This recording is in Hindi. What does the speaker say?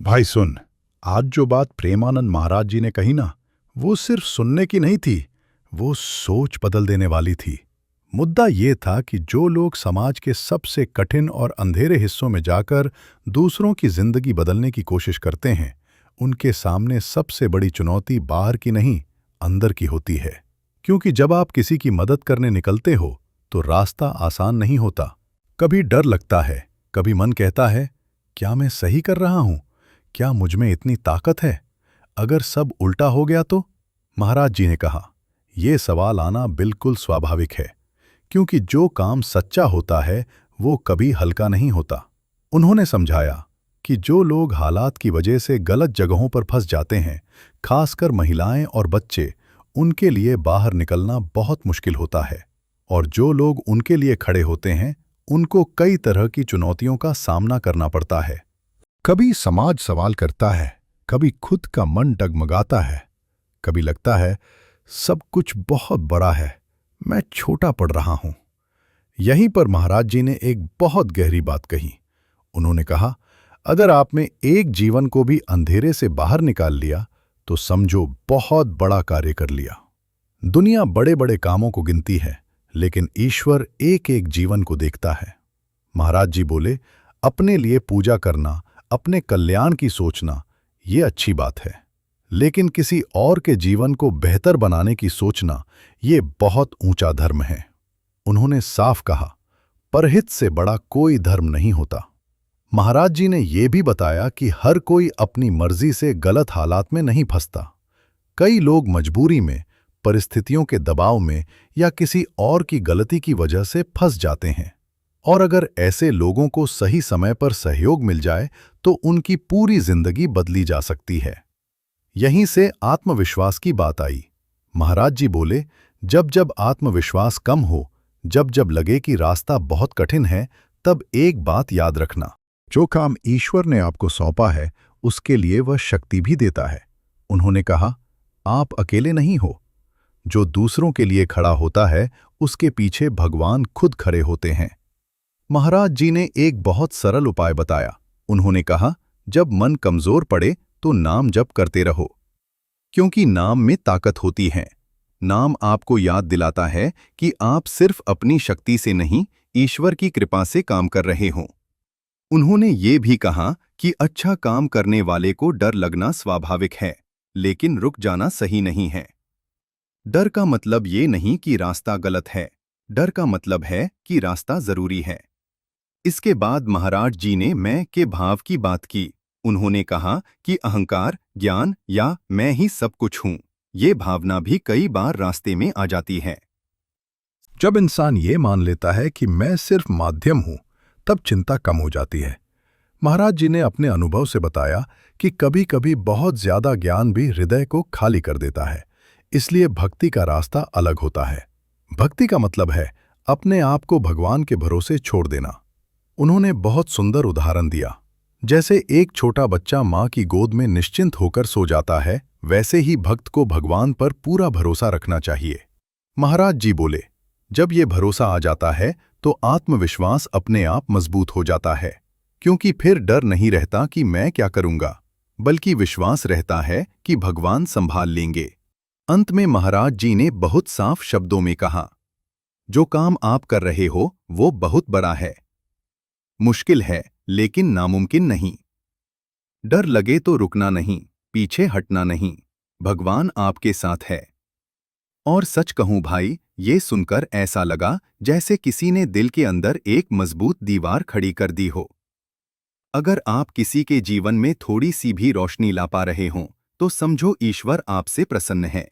भाई सुन, आज जो बात प्रेमानंद महाराज जी ने कही ना, वो सिर्फ सुनने की नहीं थी, वो सोच बदल देने वाली थी। मुद्दा ये था कि जो लोग समाज के सबसे कठिन और अंधेरे हिस्सों में जाकर दूसरों की जिंदगी बदलने की कोशिश करते हैं, उनके सामने सबसे बड़ी चुनौती बाहर की नहीं, अंदर की होती है। क्योंकि जब आप किसी की मदद करने निकलते हो, तो रास्ता आसान नहीं होता। कभी डर लगता है, कभी मन कहता है, क्या मैं सही कर रहा हूं? क्या मुझ में इतनी ताकत है? अगर सब उल्टा हो गया तो? महाराज जी ने कहा, यह सवाल आना बिल्कुल स्वाभाविक है, क्योंकि जो काम सच्चा होता है वो कभी हल्का नहीं होता। उन्होंने समझाया कि जो लोग हालात की वजह से गलत जगहों पर फंस जाते हैं, खासकर महिलाएं और बच्चे, उनके लिए बाहर निकलना बहुत मुश्किल होता है। और जो लोग उनके लिए खड़े होते हैं, उनको कई तरह की चुनौतियों का सामना करना पड़ता है। कभी समाज सवाल करता है, कभी खुद का मन डगमगाता है, कभी लगता है सब कुछ बहुत बड़ा है, मैं छोटा पड़ रहा हूं। यहीं पर महाराज जी ने एक बहुत गहरी बात कही। उन्होंने कहा, अगर आप में एक जीवन को भी अंधेरे से बाहर निकाल लिया, तो समझो बहुत बड़ा कार्य कर लिया। दुनिया बड़े बड़े कामों को गिनती है, लेकिन ईश्वर एक एक जीवन को देखता है। महाराज जी बोले, अपने लिए पूजा करना, अपने कल्याण की सोचना, ये अच्छी बात है, लेकिन किसी और के जीवन को बेहतर बनाने की सोचना, ये बहुत ऊंचा धर्म है। उन्होंने साफ कहा, परहित से बड़ा कोई धर्म नहीं होता। महाराज जी ने यह भी बताया कि हर कोई अपनी मर्जी से गलत हालात में नहीं फंसता। कई लोग मजबूरी में, परिस्थितियों के दबाव में या किसी और की गलती की वजह से फंस जाते हैं, और अगर ऐसे लोगों को सही समय पर सहयोग मिल जाए तो उनकी पूरी जिंदगी बदली जा सकती है। यहीं से आत्मविश्वास की बात आई। महाराज जी बोले, जब जब आत्मविश्वास कम हो, जब जब लगे कि रास्ता बहुत कठिन है, तब एक बात याद रखना, जो काम ईश्वर ने आपको सौंपा है, उसके लिए वह शक्ति भी देता है। उन्होंने कहा, आप अकेले नहीं हो। जो दूसरों के लिए खड़ा होता है, उसके पीछे भगवान खुद खड़े होते हैं। महाराज जी ने एक बहुत सरल उपाय बताया। उन्होंने कहा, जब मन कमजोर पड़े तो नाम जप करते रहो, क्योंकि नाम में ताकत होती है। नाम आपको याद दिलाता है कि आप सिर्फ अपनी शक्ति से नहीं, ईश्वर की कृपा से काम कर रहे हो। उन्होंने ये भी कहा कि अच्छा काम करने वाले को डर लगना स्वाभाविक है, लेकिन रुक जाना सही नहीं है। डर का मतलब ये नहीं कि रास्ता गलत है, डर का मतलब है कि रास्ता जरूरी है। इसके बाद महाराज जी ने मैं के भाव की बात की। उन्होंने कहा कि अहंकार, ज्ञान या मैं ही सब कुछ हूं, ये भावना भी कई बार रास्ते में आ जाती है। जब इंसान ये मान लेता है कि मैं सिर्फ माध्यम हूं, तब चिंता कम हो जाती है। महाराज जी ने अपने अनुभव से बताया कि कभी कभी बहुत ज्यादा ज्ञान भी हृदय को खाली कर देता है, इसलिए भक्ति का रास्ता अलग होता है। भक्ति का मतलब है अपने आप को भगवान के भरोसे छोड़ देना। उन्होंने बहुत सुंदर उदाहरण दिया। जैसे एक छोटा बच्चा माँ की गोद में निश्चिंत होकर सो जाता है, वैसे ही भक्त को भगवान पर पूरा भरोसा रखना चाहिए। महाराज जी बोले, जब ये भरोसा आ जाता है तो आत्मविश्वास अपने आप मजबूत हो जाता है, क्योंकि फिर डर नहीं रहता कि मैं क्या करूंगा, बल्कि विश्वास रहता है कि भगवान संभाल लेंगे। अंत में महाराज जी ने बहुत साफ शब्दों में कहा, जो काम आप कर रहे हो वो बहुत बड़ा है, मुश्किल है लेकिन नामुमकिन नहीं। डर लगे तो रुकना नहीं, पीछे हटना नहीं, भगवान आपके साथ है। और सच कहूं भाई, ये सुनकर ऐसा लगा जैसे किसी ने दिल के अंदर एक मजबूत दीवार खड़ी कर दी हो। अगर आप किसी के जीवन में थोड़ी सी भी रोशनी ला पा रहे हों, तो समझो ईश्वर आपसे प्रसन्न है।